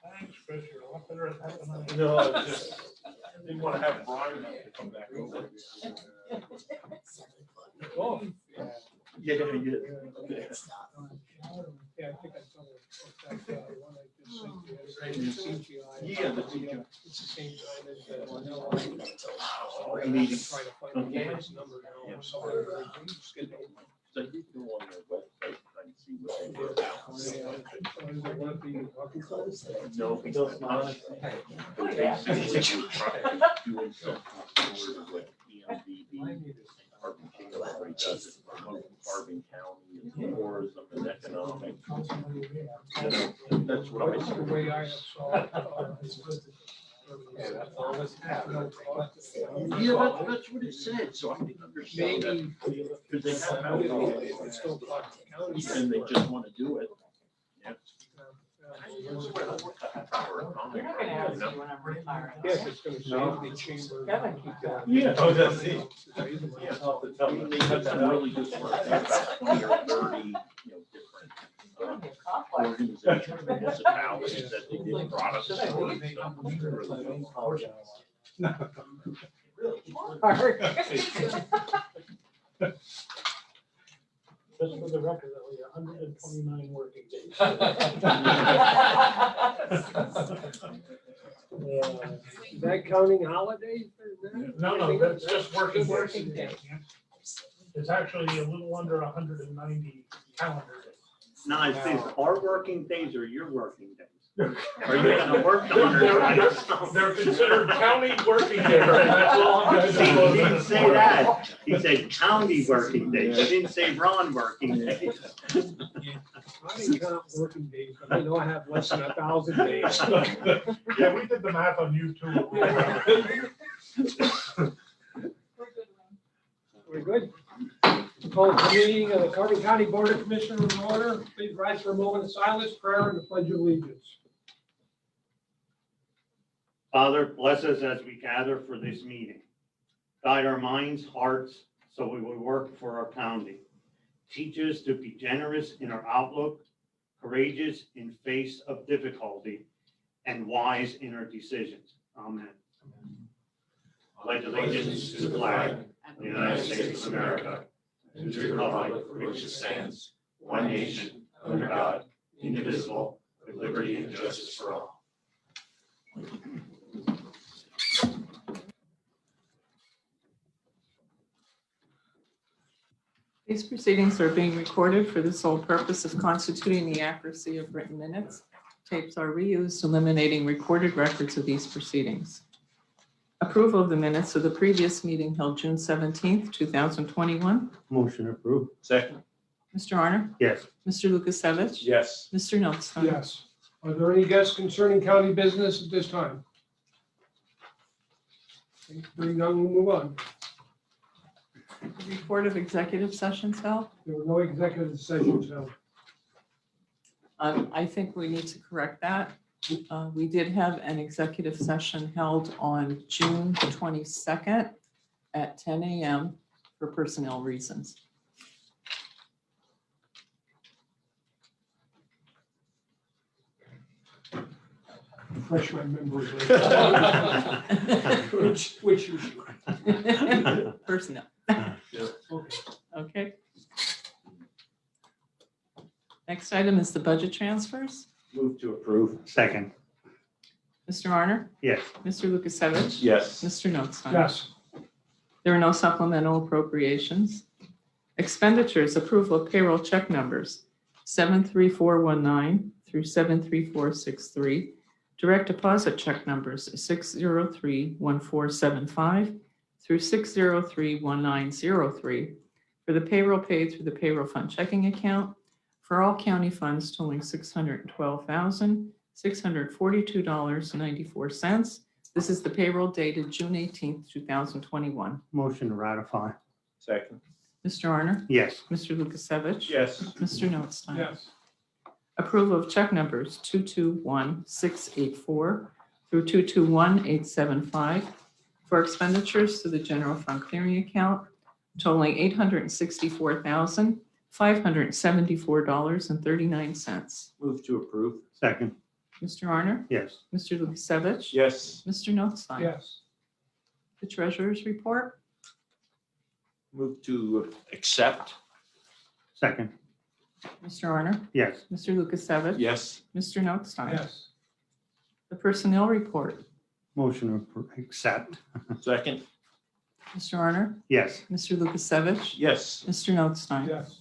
Thanks, Chris, you're a lot better at that than I am. No, I just didn't want to have Brian have to come back over. Oh. Yeah, yeah. Yeah, I think I saw that, one I just sent you. CGI. Yeah, the CGI. It's the same time as the. Meeting. Try to find the guy's number now. Yeah. Somewhere in the schedule. So you can go on their website and see what they were about. No, we don't. But basically, we're trying to do something sort of what EMDB, Carbon King already does, is promote Carbon County and tourism and economic. That's what I That's the said. way I saw it. Yeah, that's all this happened. Yeah, that's what it said, so I didn't understand that. Maybe. Because they have It's still Clark County. and they just want to do it. Yeah. You're not gonna ask me when I'm retiring. Yes, it's gonna save the chamber. Kevin. Yeah. Oh, does he? Yeah. I'll have to tell I him. mean, they have some really good work, about 20 or 30, different organizations, municipalities that they did products for. Just for the record, that was 129 working days. Is that counting holidays? No, that's just working days. It's actually a little under 190 calendar days. No, it's our working days or your working days? Are you gonna work the 100? They're considered county working days. That's all I'm He didn't say that. He said county working days. He didn't say Ron working days. I didn't count working days, but I know I have less than 1,000 days. Yeah, we did the math on you too. We're good. Call the meeting of the Carbon County Board of Commissioners in order. Please rise for a moment of silence, prayer, and the pledge of allegiance. Father, bless us as we gather for this meeting. Guide our minds, hearts, so we will work for our county. Teach us to be generous in our outlook, courageous in face of difficulty, and wise in our decisions. Amen. Pledge allegiance to the flag of the United States of America, and to the republic for which it stands, one nation, under God, indivisible, with liberty and justice for all. These proceedings are being recorded for the sole purpose of constituting the accuracy of written minutes. Tapes are reused, eliminating recorded records of these proceedings. Approval of the minutes of the previous meeting held June 17th, 2021. Motion approved. Second. Mr. Arner? Yes. Mr. Lukasevich? Yes. Mr. Notstein? Yes. Are there any guests concerning county business at this time? Hearing none, we'll move on. Report of executive sessions held. There were no executive sessions held. I think we need to correct that. We did have an executive session held on June 22nd at 10 a.m. for personnel reasons. Refresh my memory. Which you should. Personnel. Okay. Okay. Next item is the budget transfers. Move to approve. Second. Mr. Arner? Yes. Mr. Lukasevich? Yes. Mr. Notstein? Yes. There are no supplemental appropriations. Expenditures, approval of payroll check numbers 73419 through 73463. Direct deposit check numbers 6031475 through 6031903 for the payroll paid through the payroll fund checking account for all county funds totaling $612,642.94. This is the payroll dated June 18th, 2021. Motion to ratify. Second. Mr. Arner? Yes. Mr. Lukasevich? Yes. Mr. Notstein? Yes. Approval of check numbers 221684 through 221875 for expenditures to the general fund clearing account totaling $864,574.39. Move to approve. Second. Mr. Arner? Yes. Mr. Lukasevich? Yes. Mr. Notstein? Yes. The treasurer's report? Move to accept. Second. Mr. Arner? Yes. Mr. Lukasevich? Yes. Mr. Notstein? Yes. The personnel report? Motion to accept. Second. Mr. Arner? Yes. Mr. Lukasevich? Yes. Mr. Notstein? Yes.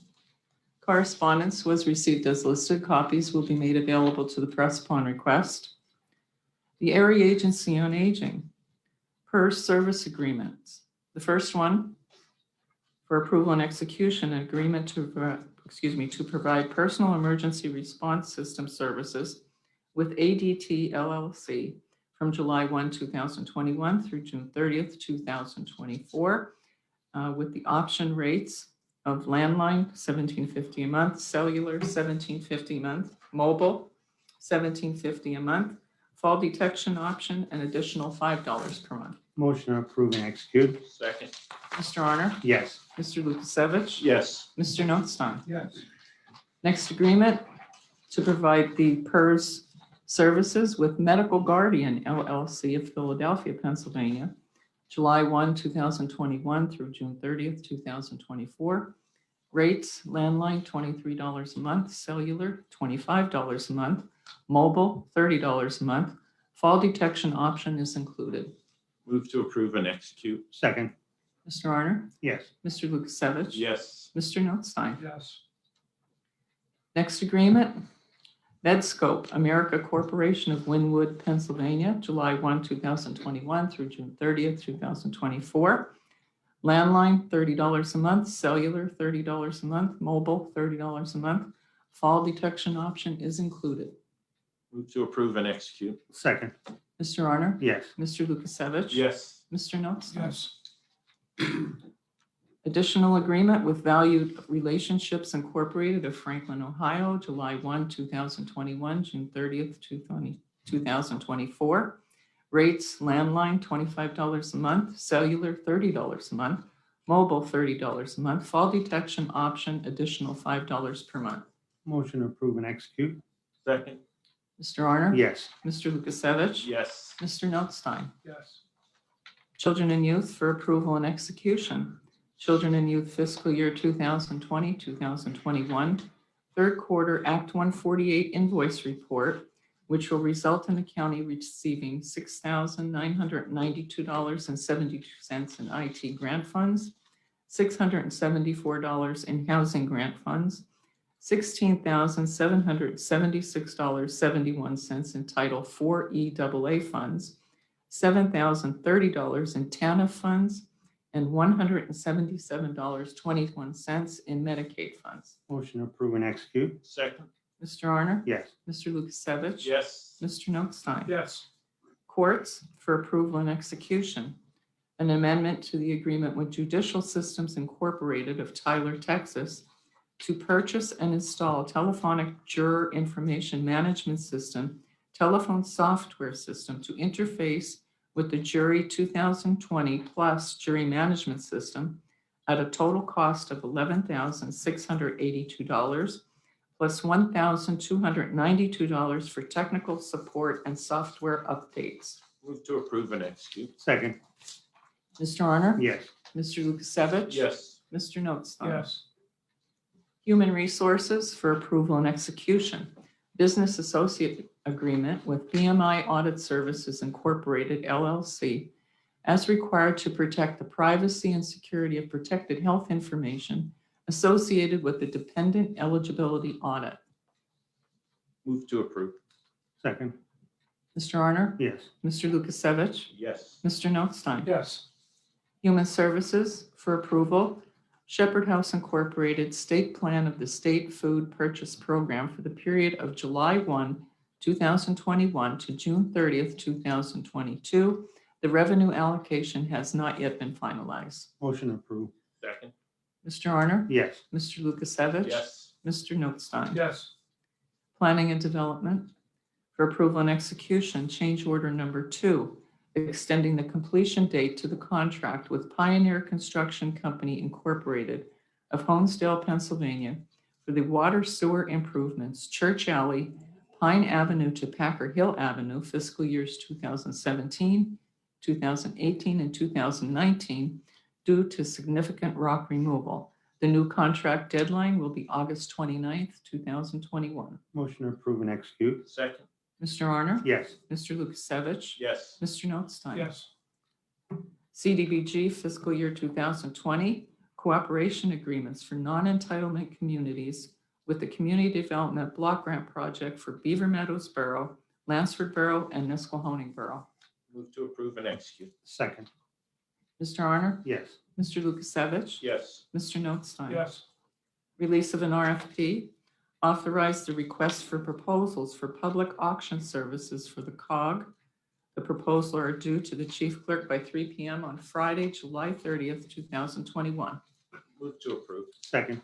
Correspondence was received as listed. Copies will be made available to the press upon request. The Area Agency on Aging, PERS service agreements. The first one, for approval and execution, an agreement to provide personal emergency response system services with ADT LLC from July 1, 2021 through June 30th, 2024, with the option rates of landline, $17.50 a month, cellular, $17.50 a month, mobile, $17.50 a month, fall detection option, an additional $5 per month. Motion to approve and execute. Second. Mr. Arner? Yes. Mr. Lukasevich? Yes. Mr. Notstein? Yes. Next agreement, to provide the PERS services with Medical Guardian LLC of Philadelphia, Pennsylvania, July 1, 2021 through June 30th, 2024. Rates, landline, $23 a month, cellular, $25 a month, mobile, $30 a month. Fall detection option is included. Move to approve and execute. Second. Mr. Arner? Yes. Mr. Lukasevich? Yes. Mr. Notstein? Yes. Next agreement, Medscope America Corporation of Wynwood, Pennsylvania, July 1, 2021 through June 30th, 2024. Landline, $30 a month, cellular, $30 a month, mobile, $30 a month. Fall detection option is included. Move to approve and execute. Second. Mr. Arner? Yes. Mr. Lukasevich? Yes. Mr. Notstein? Yes. Additional agreement with Valued Relationships Incorporated of Franklin, Ohio, July 1, 2021, June 30th, 2024. Rates, landline, $25 a month, cellular, $30 a month, mobile, $30 a month, fall detection option, additional $5 per month. Motion to approve and execute. Second. Mr. Arner? Yes. Mr. Lukasevich? Yes. Mr. Notstein? Yes. Children and Youth for approval and execution. Children and Youth fiscal year 2020, 2021, third quarter Act 148 invoice report, which will result in the county receiving $6,992.72 in IT grant funds, $674 in housing grant funds, $16,776.71 in Title IV EAA funds, $7,030 in TANF funds, and $177.21 in Medicaid funds. Motion to approve and execute. Second. Mr. Arner? Yes. Mr. Lukasevich? Yes. Mr. Notstein? Yes. Courts for approval and execution. An amendment to the agreement with Judicial Systems Incorporated of Tyler, Texas, to purchase and install telephonic juror information management system, telephone software system to interface with the Jury 2020 Plus Jury Management System at a total cost of $11,682 plus $1,292 for technical support and software updates. Move to approve and execute. Second. Mr. Arner? Yes. Mr. Lukasevich? Yes. Mr. Notstein? Yes. Human Resources for approval and execution. Business associate agreement with BMI Audit Services Incorporated LLC as required to protect the privacy and security of protected health information associated with the dependent eligibility audit. Move to approve. Second. Mr. Arner? Yes. Mr. Lukasevich? Yes. Mr. Notstein? Yes. Human Services for approval. Shepherd House Incorporated State Plan of the State Food Purchase Program for the period of July 1, 2021 to June 30th, 2022. The revenue allocation has not yet been finalized. Motion approved. Second. Mr. Arner? Yes. Mr. Lukasevich? Yes. Mr. Notstein? Yes. Planning and Development for approval and execution, change order number 2, extending the completion date to the contract with Pioneer Construction Company Incorporated of Honesdale, Pennsylvania for the water sewer improvements, Church Alley, Pine Avenue to Packer Hill Avenue, fiscal years 2017, 2018, and 2019, due to significant rock removal. The new contract deadline will be August 29th, 2021. Motion to approve and execute. Second. Mr. Arner? Yes. Mr. Lukasevich? Yes. Mr. Notstein? Yes. CDBG fiscal year 2020 cooperation agreements for non-entitlement communities with the Community Development Block Grant Project for Beaver Meadows Borough, Lansford Borough, and Nisquehoning Borough. Move to approve and execute. Second. Mr. Arner? Yes. Mr. Lukasevich? Yes. Mr. Notstein? Yes. Release of an RFP. Authorize the request for proposals for public auction services for the COG. The proposals are due to the chief clerk by 3 p.m. on Friday, July 30th, 2021. Move to approve. Second.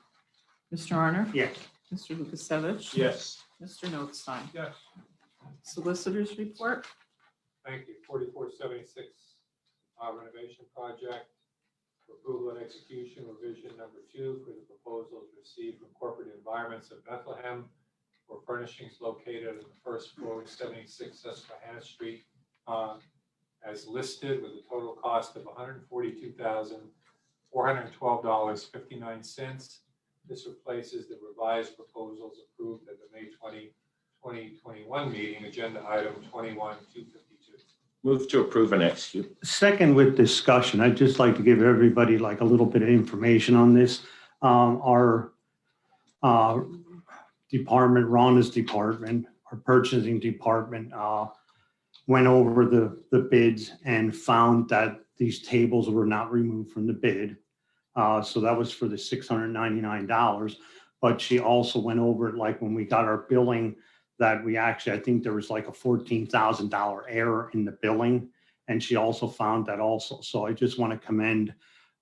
Mr. Arner? Yes. Mr. Lukasevich? Yes. Mr. Notstein? Yes. Solicitors report. Thank you. 4476 renovation project. Approval and execution, revision number 2 for the proposals received from Corporate Environments of Bethlehem for furnishings located on the first floor of 76 Susquehanna Street, as listed, with a total cost of $142,412.59. This replaces the revised proposals approved at the May 20, 2021 meeting, agenda item 21-252. Move to approve and execute. Second with discussion, I'd just like to give everybody like a little bit of information on this. Our department, Rhonda's department, our purchasing department, went over the bids and found that these tables were not removed from the bid. So that was for the $699. But she also went over it, like when we got our billing, that we actually, I think there was like a $14,000 error in the billing. And she also found that also. So I just want to commend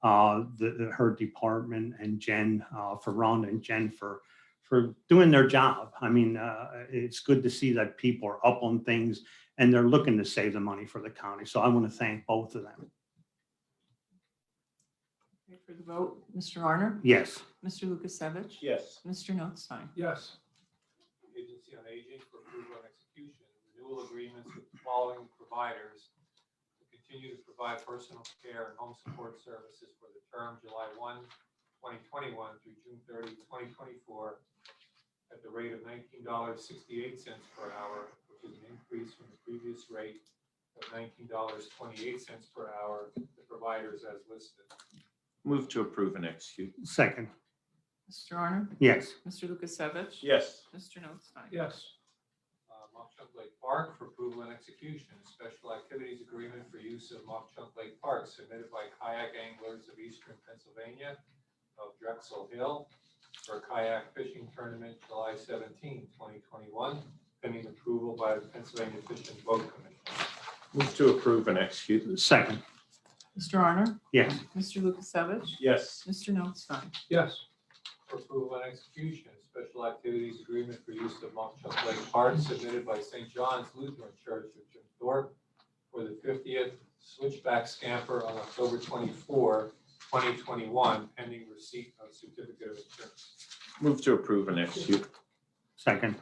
her department and Jen, for Rhonda and Jen for doing their job. I mean, it's good to see that people are up on things and they're looking to save the money for the county. So I want to thank both of them. Okay, for the vote, Mr. Arner? Yes. Mr. Lukasevich? Yes. Mr. Notstein? Yes. Agency on Aging for approval and execution, renewal agreements with the following providers to continue to provide personal care and home support services for the term July 1, 2021 through June 30, 2024, at the rate of $19.68 per hour, which is an increase from the previous rate of $19.28 per hour, the providers as listed. Move to approve and execute. Second. Mr. Arner? Yes. Mr. Lukasevich? Yes. Mr. Notstein? Yes. Mock Chunk Lake Park for approval and execution, special activities agreement for use of Mock Chunk Lake Park submitted by kayak anglers of Eastern Pennsylvania of Drexel Hill for a kayak fishing tournament July 17, 2021, pending approval by the Pennsylvania Fish and Boat Commission. Move to approve and execute. Second. Mr. Arner? Yes. Mr. Lukasevich? Yes. Mr. Notstein? Yes. For approval and execution, special activities agreement for use of Mock Chunk Lake Park submitted by St. John's Lutheran Church of Jim Thorpe for the 50th Switchback Scamper on October 24, 2021, pending receipt of certificate of insurance. Move to approve and execute. Second.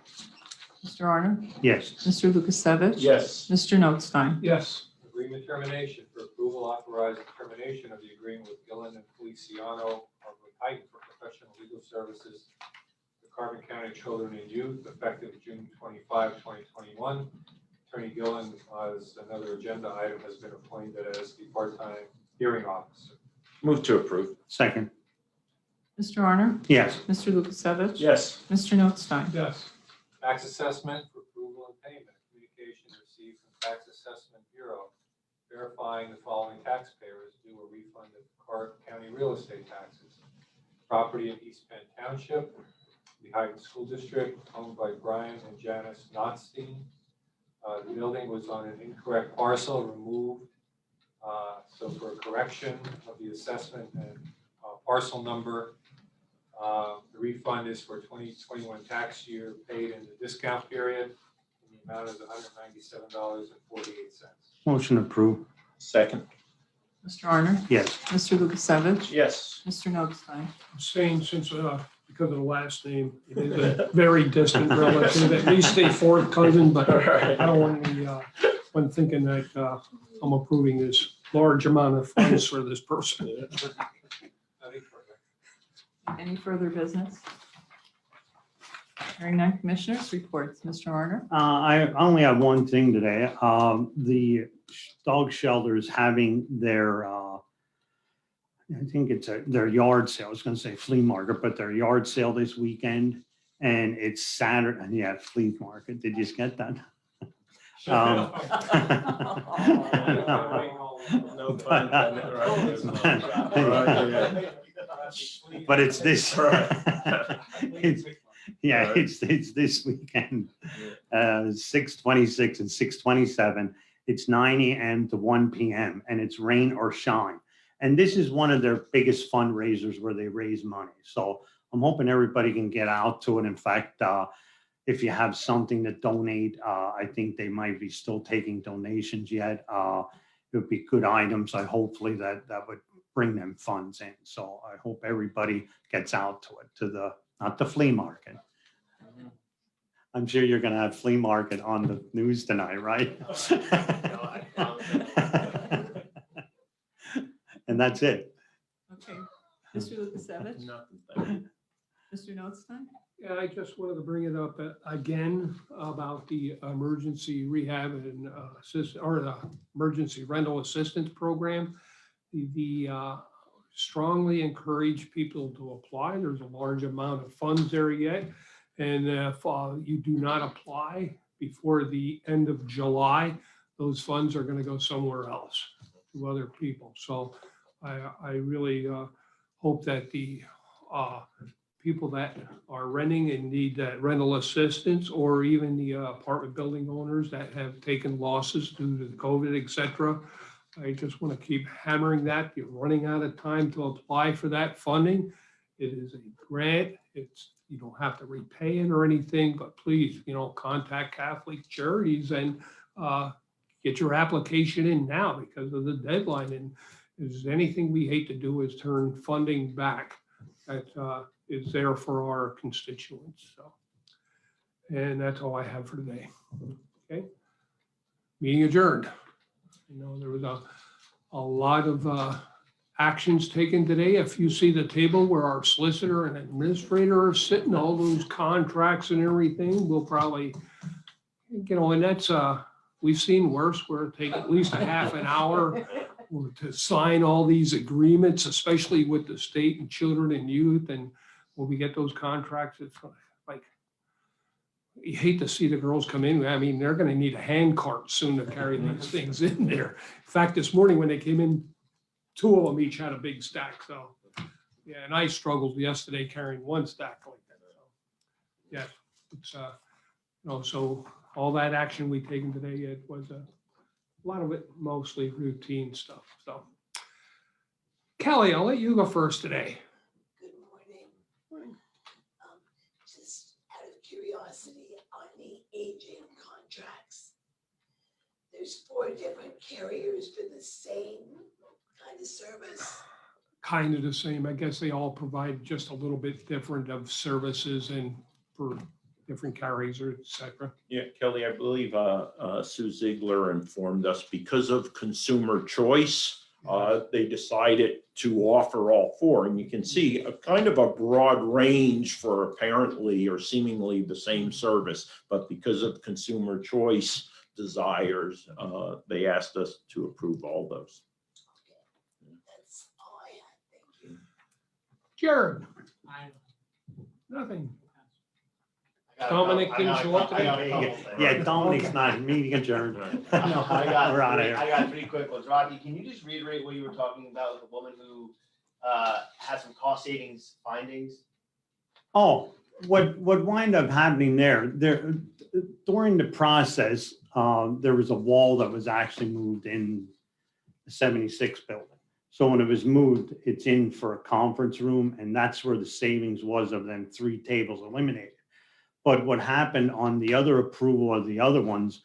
Mr. Arner? Yes. Mr. Lukasevich? Yes. Mr. Notstein? Yes. Agreement termination for approval authorizing termination of the agreement with Gillen and Feliciano of Titan for professional legal services for Carbon County Children and Youth effective June 25, 2021. Attorney Gillen, as another agenda item, has been appointed as the part-time hearing officer. Move to approve. Second. Mr. Arner? Yes. Mr. Lukasevich? Yes. Mr. Notstein? Yes. Tax assessment for approval and payment. Communication received from Tax Assessment Bureau verifying the following taxpayers due a refund of Clark County real estate taxes. Property in East Penn Township, the Heighton School District, owned by Brian and Janice Notstein. The building was on an incorrect parcel, removed. So for a correction of the assessment and parcel number, the refund is for 2021 tax year paid in the discount period in the amount of $197.48. Motion approved. Second. Mr. Arner? Yes. Mr. Lukasevich? Yes. Mr. Notstein? Abstain since because of the last name. It is a very distant relative, at least a fourth cousin, but I don't want anyone thinking that I'm approving this large amount of funds for this person. Any further? Any further business? Hearing none, commissioners reports. Mr. Arner? I only have one thing today. The dog shelter is having their, I think it's their yard sale. I was going to say flea market, but their yard sale this weekend. And it's Saturday. Yeah, flea market. Did you just get that? No pun intended, right? But it's this. Yeah, it's this weekend, 6/26 and 6/27. It's 9 a.m. to 1 p.m. and it's rain or shine. And this is one of their biggest fundraisers where they raise money. So I'm hoping everybody can get out to it. In fact, if you have something to donate, I think they might be still taking donations yet. It would be good items. Hopefully that would bring them funds in. So I hope everybody gets out to it, not the flea market. I'm sure you're going to have flea market on the news tonight, right? And that's it. Okay. Mr. Lukasevich? Nothing. Mr. Notstein? Yeah, I just wanted to bring it up again about the emergency rehab and the emergency rental assistance program. The strongly encourage people to apply. There's a large amount of funds there yet. And if you do not apply before the end of July, those funds are going to go somewhere else to other people. So I really hope that the people that are renting and need that rental assistance, or even the apartment building owners that have taken losses due to COVID, et cetera, I just want to keep hammering that. You're running out of time to apply for that funding. It is a grant. You don't have to repay it or anything, but please, contact Catholic Charities and get your application in now because of the deadline. And if there's anything we hate to do is turn funding back that is there for our constituents. So, and that's all I have for today. Okay. Meeting adjourned. There was a lot of actions taken today. If you see the table where our solicitor and administrator are sitting, all those contracts and everything, we'll probably, and that's, we've seen worse where it take at least a half an hour to sign all these agreements, especially with the state and children and youth. And when we get those contracts, it's like, you hate to see the girls come in. I mean, they're going to need a hand cart soon to carry these things in there. In fact, this morning when they came in, 2 of them each had a big stack. So, yeah, and I struggled yesterday carrying 1 stack like that. So, yeah, it's so all that action we've taken today, it was a lot of it mostly routine stuff. So, Kelly, I'll let you go first today. Good morning. Just out of curiosity, on the aging contracts, there's 4 different carriers for the same kind of service. Kind of the same. I guess they all provide just a little bit different of services and for different carriers, et cetera. Yeah, Kelly, I believe Sue Ziegler informed us because of consumer choice, they decided to offer all 4. And you can see a kind of a broad range for apparently or seemingly the same service, but because of consumer choice desires, they asked us to approve all those. Okay, that's all I had. Thank you. Jared? Nothing. Dominic didn't show up today? Yeah, Dominic's not, meeting adjourned. I got We're out of three, here. I got 3 quick ones. Rocky, can you just reiterate what you were talking about with the woman who had some cost savings findings? Oh, what wind up happening there during the process, there was a wall that was actually moved in the 76 building. So when it was moved, it's in for a conference room, and that's where the savings was of them 3 tables eliminated. But what happened on the other approval of the other ones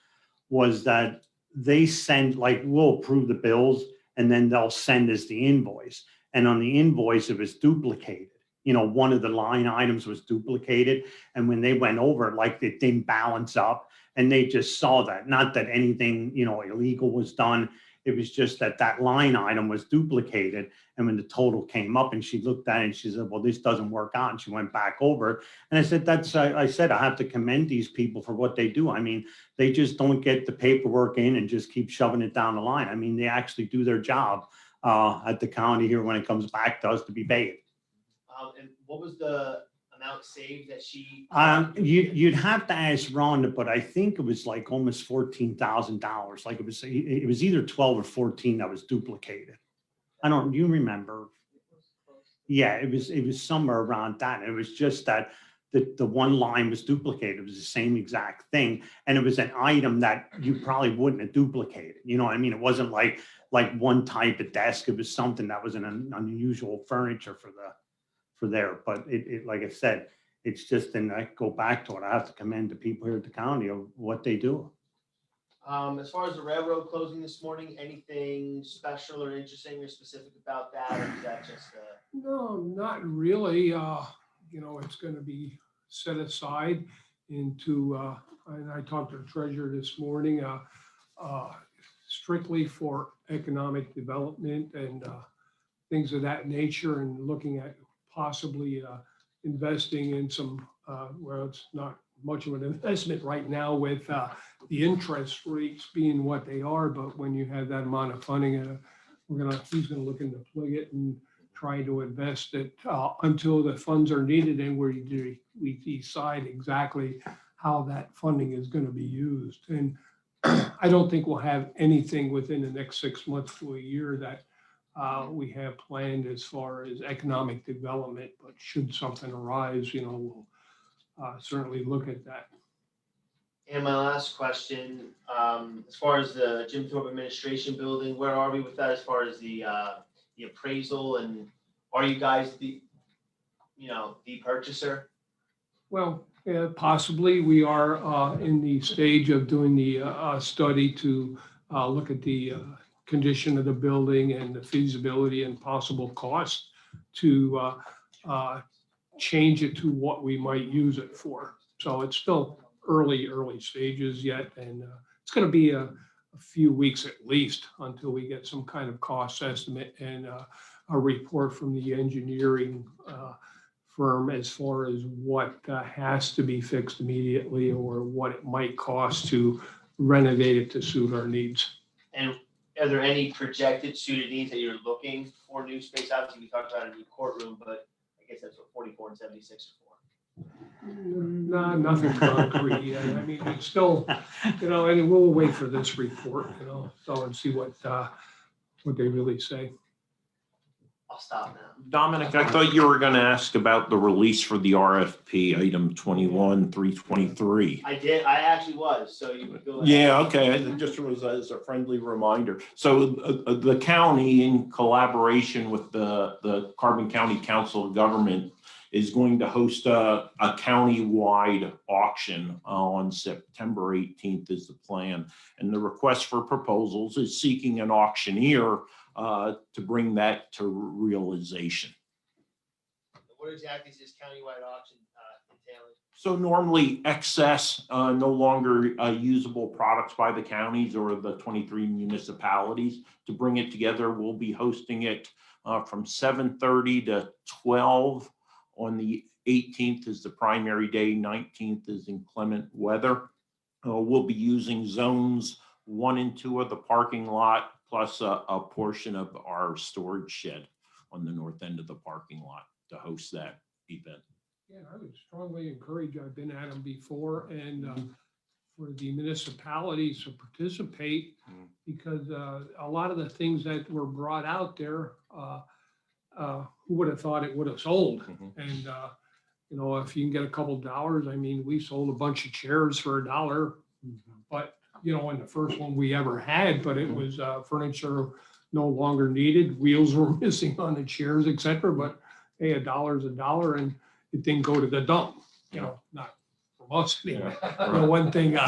was that they send, like, we'll approve the bills and then they'll send us the invoice. And on the invoice, it was duplicated. one of the line items was duplicated. And when they went over, like it didn't balance up and they just saw that, not that anything, illegal was done. It was just that that line item was duplicated. And when the total came up and she looked at it and she said, well, this doesn't work out. And she went back over it. And I said, I have to commend these people for what they do. I mean, they just don't get the paperwork in and just keep shoving it down the line. I mean, they actually do their job at the county here when it comes back to us to be paid. And what was the amount saved that she? You'd have to ask Rhonda, but I think it was like almost $14,000. Like it was either 12 or 14 that was duplicated. You remember? Yeah, it was somewhere around that. It was just that the one line was duplicated. It was the same exact thing. And it was an item that you probably wouldn't have duplicated. You know what I mean? It wasn't like one type of desk. It was something that was an unusual furniture for there. But it like I said, it's just, and I go back to it. I have to commend the people here at the county of what they do. As far as the railroad closing this morning, anything special or interesting or specific about that? Or is that just No, not really. It's going to be set aside into, and I talked to the treasurer this morning, strictly for economic development and things of that nature, and looking at possibly investing in some, well, it's not much of an investment right now with the interest rates being what they are, but when you have that amount of funding, he's gonna look into plug it and try to invest it until the funds are needed and we decide exactly how that funding is gonna be used. And I don't think we'll have anything within the next 6 months to a year that we have planned as far as economic development, but should something arise, we'll certainly look at that. And my last question, as far as the Jim Thorpe Administration Building, where are we with that as far as the appraisal, and are you guys the purchaser? Well, possibly we are in the stage of doing the study to look at the condition of the building and the feasibility and possible cost to change it to what we might use it for. So it's still early stages yet, and it's going to be a few weeks at least until we get some kind of cost estimate and a report from the engineering firm as far as what has to be fixed immediately or what it might cost to renovate it to suit our needs. And are there any projected suited needs that you're looking for new space? Obviously, we talked about a new courtroom, but I guess that's what 44 and 76 are for. No, nothing concrete yet. I mean, it's still, and we'll wait for this report, so and see what they really say. I'll stop now. Dominic, I thought you were going to ask about the release for the RFP, item 21-323. I did. I actually was. So you would go ahead. Yeah, okay. It just was as a friendly reminder. So the county, in collaboration with the Carbon County Council of Government, is going to host a county-wide auction on September 18th is the plan. And the request for proposals is seeking an auctioneer to bring that to realization. What exactly is this countywide auction entailing? So normally excess, no longer usable products by the counties or the 23 municipalities. To bring it together, we'll be hosting it from 7:30 to 12. On the 18th is the primary day, 19th is inclement weather. We'll be using zones 1 and 2 of the parking lot, plus a portion of our storage shed on the north end of the parking lot to host that event. Yeah, I would strongly encourage, I've been at them before, and for the municipalities to participate, because a lot of the things that were brought out there, who would have thought it would have sold? And, if you can get a couple dollars, I mean, we sold a bunch of chairs for $1, but, in the first one we ever had, but it was furniture no longer needed. Wheels were missing on the chairs, et cetera, but hey, $1 is $1, and it didn't go to the dump, not from us anyway. One thing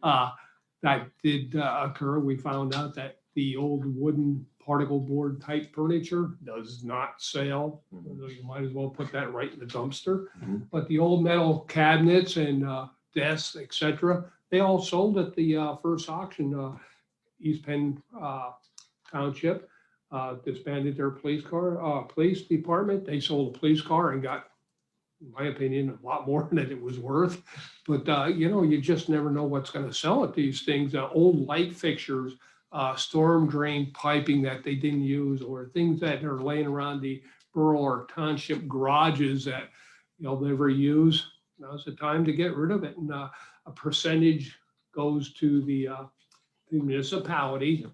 that did occur, we found out that the old wooden particle board type furniture does not sell. So you might as well put that right in the dumpster. Mhm. But the old metal cabinets and desks, et cetera, they all sold at the first auction. East Penn Township disbanded their police department. They sold a police car and got, in my opinion, a lot more than it was worth. But, you just never know what's going to sell at these things. Old light fixtures, storm drain piping that they didn't use, or things that are laying around the borough or township garages that they'll never use. Now's the time to get rid of it. And a percentage goes to the municipality,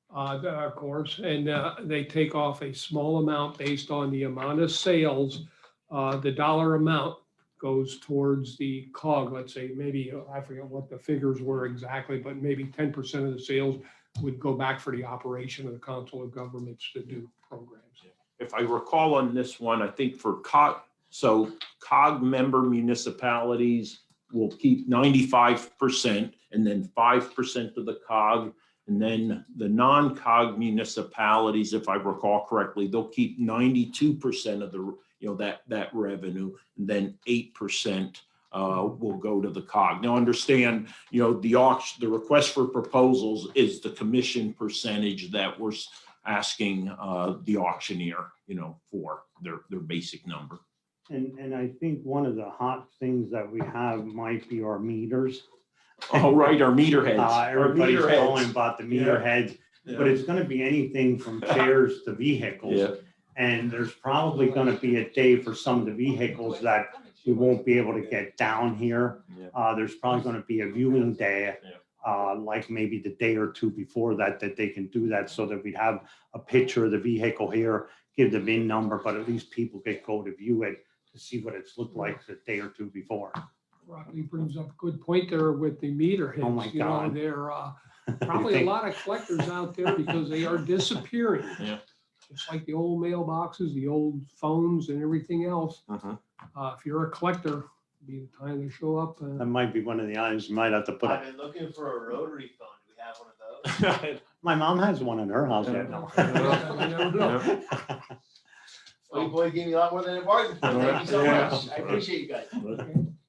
of course, and they take off a small amount based on the amount of sales. The dollar amount goes towards the COG, let's say, maybe, I forget what the figures were exactly, but maybe 10% of the sales would go back for the operation of the Council of Governments to do programs. If I recall on this one, I think for COG member municipalities will keep 95% and then 5% of the COG. And then the non-COG municipalities, if I recall correctly, they'll keep 92% of the, that revenue, and then 8% will go to the COG. Now, understand, the auction, the request for proposals is the commission percentage that we're asking the auctioneer, for their basic number. And I think one of the hot things that we have might be our meters. Oh, right, our meter heads. Everybody's Our meter heads. calling about the meter heads, but it's gonna be anything from chairs to vehicles. Yeah. And there's probably gonna be a day for some of the vehicles that we won't be able to get down here. Yeah. There's probably gonna be a viewing day, Yeah. like maybe the day or two before that they can do that, so that we'd have a picture of the vehicle here, give the VIN number, but at least people could go to view it to see what it's looked like the day or two before. Rockley brings up a good point there with the meter heads. Oh my God. There are probably a lot of collectors out there because they are disappearing. Yeah. Just like the old mailboxes, the old phones and everything else. Uh-huh. If you're a collector, be the time to show up. That might be one of the items you might have to put I've up. been looking for a rotary phone. Do we have one of those? My mom has one in her house yet. No. You never know. Oh, boy, gave me a lot more than I bargained for. Thank you so Yeah. much. I appreciate you guys.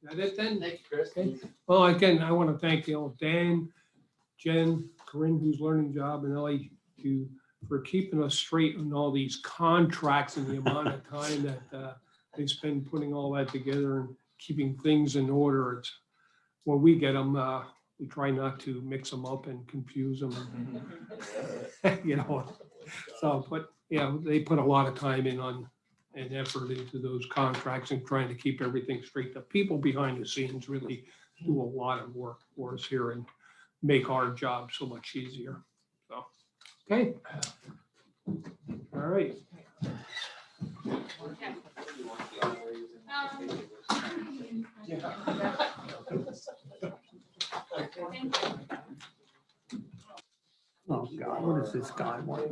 That it then? Thank you, Chris. Okay. Well, again, I want to thank Dan, Jen, Corinne, who's learning job, and Ellie for keeping us straight on all these contracts and the amount of time that they spend putting all that together and keeping things in order. It's when we get them, we try not to mix them up and confuse them. So, but yeah, they put a lot of time in on and effort into those contracts and trying to keep everything straight. The people behind the scenes really do a lot of work for us here and make our job so much easier. So, okay. All right. Oh, God, what does this guy want?